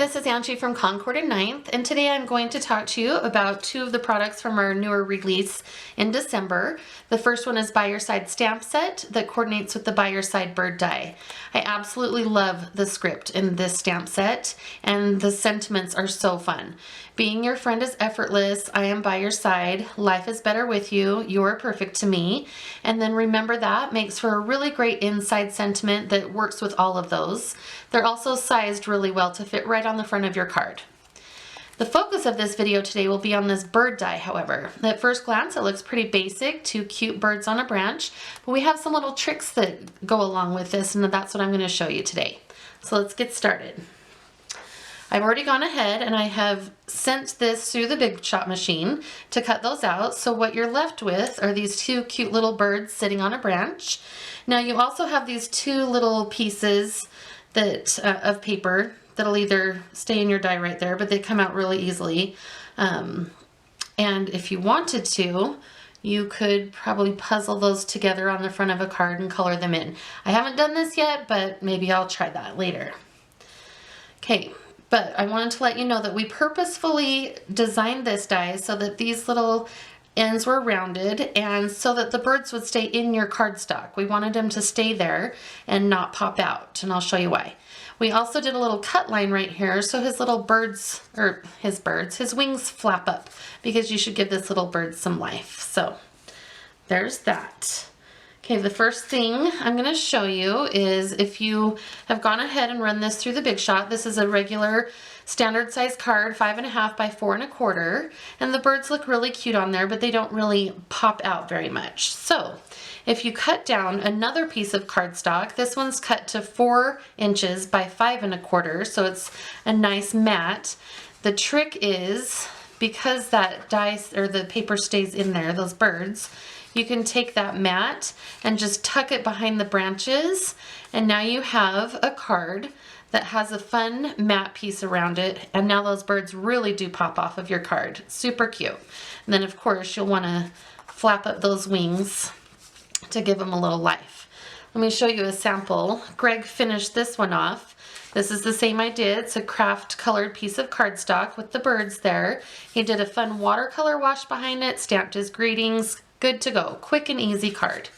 this is Angie from Concord and Ninth, and today I'm going to talk to you about two of the products from our newer release in December. The first one is By Your Side stamp set that coordinates with the By Your Side bird die. I absolutely love the script in this stamp set, and the sentiments are so fun. Being your friend is effortless, I am by your side, life is better with you, you are perfect to me. And then remember that makes for a really great inside sentiment that works with all of those. They're also sized really well to fit right on the front of your card. The focus of this video today will be on this bird die, however. At first glance, it looks pretty basic, two cute birds on a branch, but we have some little tricks that go along with this, and that's what I'm going to show you today. So let's get started. I've already gone ahead and I have sent this through the Big Shot machine to cut those out. So what you're left with are these two cute little birds sitting on a branch. Now you also have these two little pieces that of paper that'll either stay in your die right there, but they come out really easily. And if you wanted to, you could probably puzzle those together on the front of a card and color them in. I haven't done this yet, but maybe I'll try that later. Okay. But I wanted to let you know that we purposefully designed this die so that these little ends were rounded and so that the birds would stay in your cardstock. We wanted them to stay there and not pop out, and I'll show you why. We also did a little cut line right here so his little birds, or his wings flap up, because you should give this little bird some life. So there's that. Okay, the first thing I'm going to show you is if you have gone ahead and run this through the Big Shot. This is a regular standard size card, 5.5 by 4.25, and the birds look really cute on there, but they don't really pop out very much. So if you cut down another piece of cardstock, this one's cut to 4 inches by 5.25, so it's a nice mat. The trick is, because that die or the paper stays in there, those birds, you can take that mat and just tuck it behind the branches, and now you have a card that has a fun mat piece around it, and now those birds really do pop off of your card. Super cute. And then of course you'll want to flap up those wings to give them a little life. Let me show you a sample. Greg finished this one off. This is the same idea. It's a craft colored piece of cardstock with the birds there. He did a fun watercolor wash behind it, stamped his greetings. Good to go. Quick and easy card.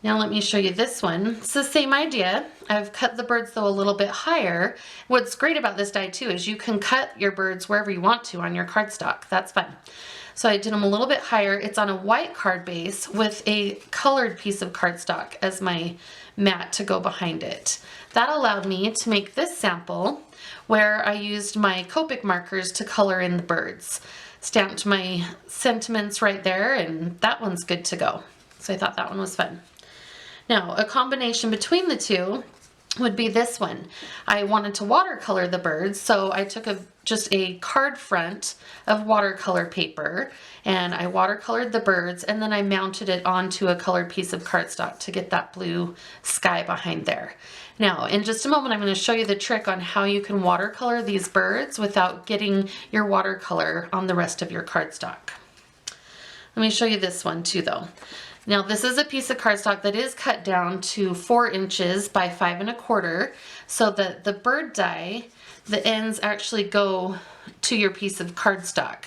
Now let me show you this one. It's the same idea. I've cut the birds though a little bit higher. What's great about this die too is you can cut your birds wherever you want to on your cardstock. That's fun. So I did them a little bit higher. It's on a white card base with a colored piece of cardstock as my mat to go behind it. That allowed me to make this sample where I used my Copic markers to color in the birds. Stamped my sentiments right there, and that one's good to go. So I thought that one was fun. Now, a combination between the two would be this one. I wanted to watercolor the birds, so I took just a card front of watercolor paper, and I watercolored the birds, and then I mounted it onto a colored piece of cardstock to get that blue sky behind there. Now, in just a moment, I'm going to show you the trick on how you can watercolor these birds without getting your watercolor on the rest of your cardstock. Let me show you this one too, though. Now, this is a piece of cardstock that is cut down to 4 inches by 5.25, so that the bird die, the ends actually go to your piece of cardstock.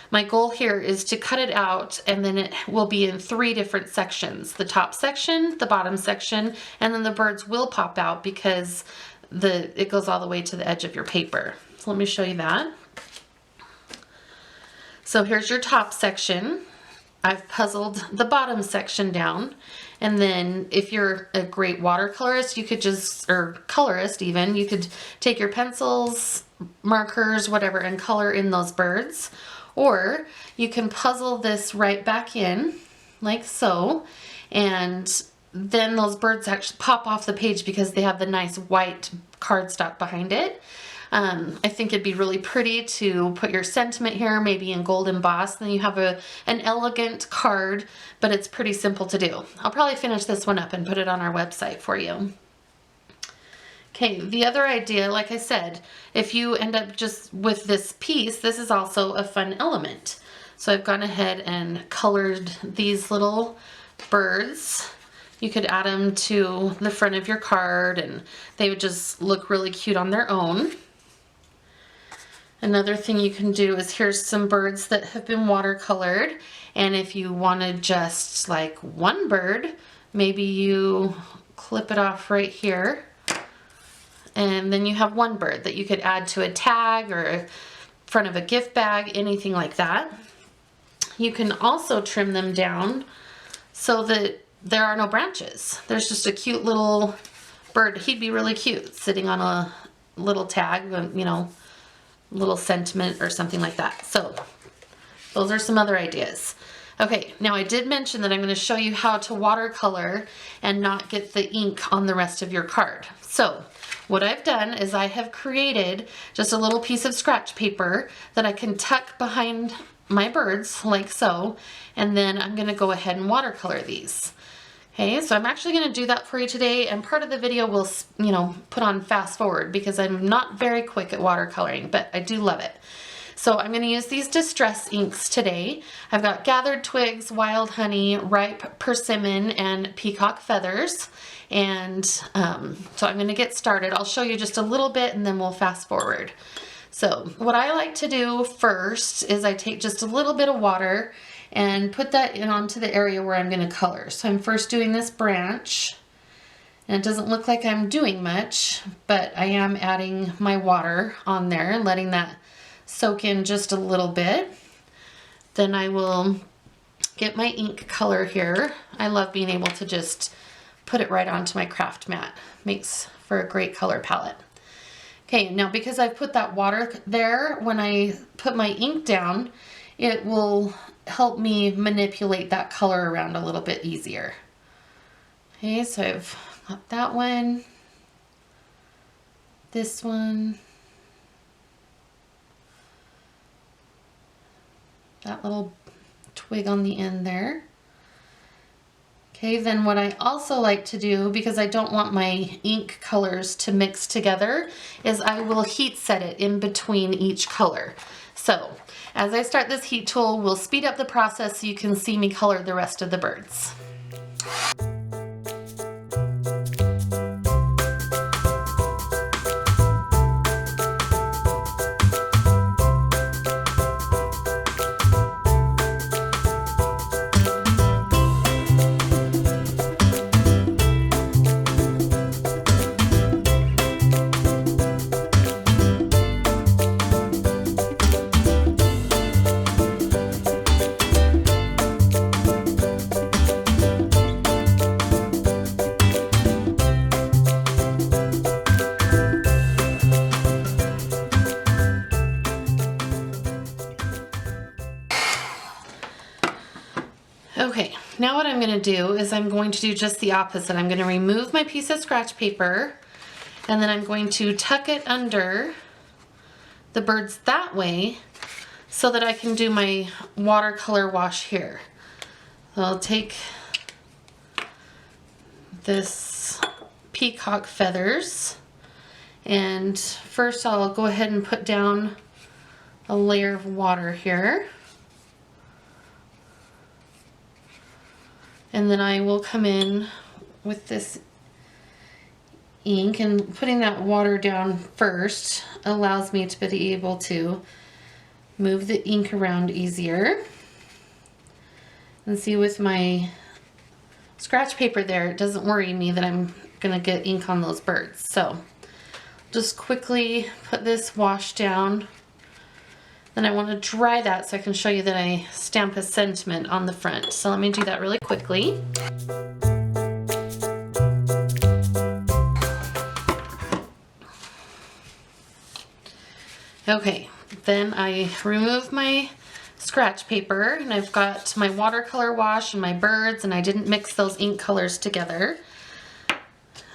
My goal here is to cut it out, and then it will be in 3 different sections. The top section, the bottom section, and then the birds will pop out because it goes all the way to the edge of your paper. So let me show you that. So here's your top section. I've puzzled the bottom section down, and then if you're a great watercolorist, you could just, or colorist even, you could take your pencils, markers, whatever, and color in those birds. Or you can puzzle this right back in, like so, and then those birds actually pop off the page because they have the nice white cardstock behind it. I think it'd be really pretty to put your sentiment here, maybe in gold embossed. Then you have an elegant card, but it's pretty simple to do. I'll probably finish this one up and put it on our website for you. Okay, the other idea, like I said, if you end up just with this piece, this is also a fun element. So I've gone ahead and colored these little birds. You could add them to the front of your card and they would just look really cute on their own. Another thing you can do is here's some birds that have been watercolored, and if you wanted just like one bird, maybe you clip it off right here, and then you have one bird that you could add to a tag or a front of a gift bag, anything like that. You can also trim them down so that there are no branches. There's just a cute little bird. He'd be really cute sitting on a little tag, you know, little sentiment or something like that. So those are some other ideas. Okay, now I did mention that I'm going to show you how to watercolor and not get the ink on the rest of your card. So what I've done is I have created just a little piece of scratch paper that I can tuck behind my birds like so, and then I'm going to go ahead and watercolor these. Okay, so I'm actually going to do that for you today, and part of the video will, you know, put on fast forward because I'm not very quick at watercoloring, but I do love it. So I'm going to use these distress inks today. I've got gathered twigs, wild honey, ripe persimmon, and peacock feathers. And so I'm going to get started. I'll show you just a little bit and then we'll fast forward. So what I like to do first is I take just a little bit of water and put that in onto the area where I'm going to color. So I'm first doing this branch, and it doesn't look like I'm doing much, but I am adding my water on there and letting that soak in just a little bit. Then I will get my ink color here. I love being able to just put it right onto my craft mat. Makes for a great color palette. Okay, now because I've put that water there, when I put my ink down, it will help me manipulate that color around a little bit easier. Okay, so I've got that one, this one, that little twig on the end there. Okay, then what I also like to do, because I don't want my ink colors to mix together, is I will heat set it in between each color. So as I start this heat tool, we'll speed up the process so you can see me color the rest of the birds. Okay, now what I'm going to do is I'm going to do just the opposite. I'm going to remove my piece of scratch paper, and then I'm going to tuck it under the birds that way so that I can do my watercolor wash here. So I'll take this peacock feathers, and first I'll go ahead and put down a layer of water here. And then I will come in with this ink, and putting that water down first allows me to be able to move the ink around easier. And see, with my scratch paper there, it doesn't worry me that I'm gonna get ink on those birds. So just quickly put this wash down. Then I want to dry that so I can show you that I stamp a sentiment on the front. So let me do that really quickly. Okay, then I remove my scratch paper, and I've got my watercolor wash and my birds, and I didn't mix those ink colors together.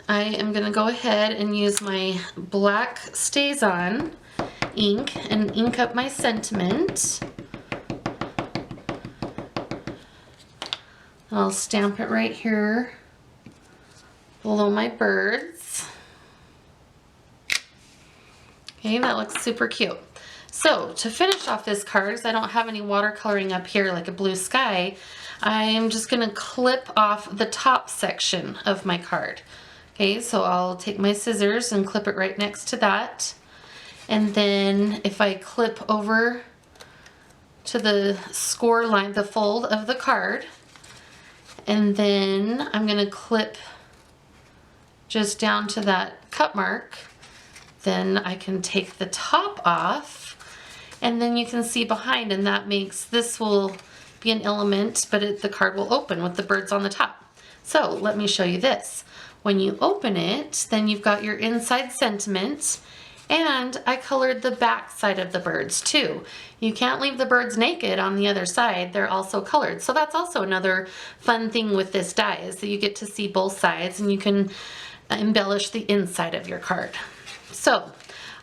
I am going to go ahead and use my black StazOn ink and ink up my sentiment. I'll stamp it right here below my birds. Okay, that looks super cute. So to finish off this card, because I don't have any watercoloring up here like a blue sky, I'm just going to clip off the top section of my card. Okay, so I'll take my scissors and clip it right next to that. And then if I clip over to the score line, the fold of the card, and then I'm going to clip just down to that cut mark, then I can take the top off, and then you can see behind, and that makes, this will be an element, but the card will open with the birds on the top. So let me show you this. When you open it, then you've got your inside sentiment, and I colored the back side of the birds too. You can't leave the birds naked on the other side, they're also colored. So that's also another fun thing with this die, is that you get to see both sides and you can embellish the inside of your card. So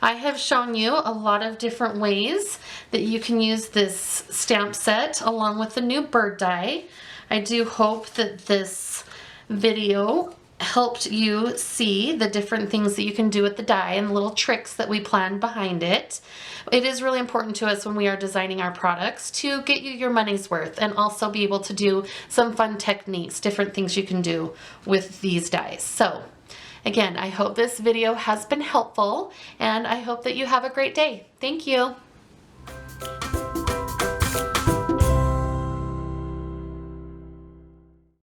I have shown you a lot of different ways that you can use this stamp set along with the new bird die. I do hope that this video helped you see the different things that you can do with the die and little tricks that we planned behind it. It is really important to us when we are designing our products to get you your money's worth and also be able to do some fun techniques, different things you can do with these dies. So again, I hope this video has been helpful, and I hope that you have a great day. Thank you.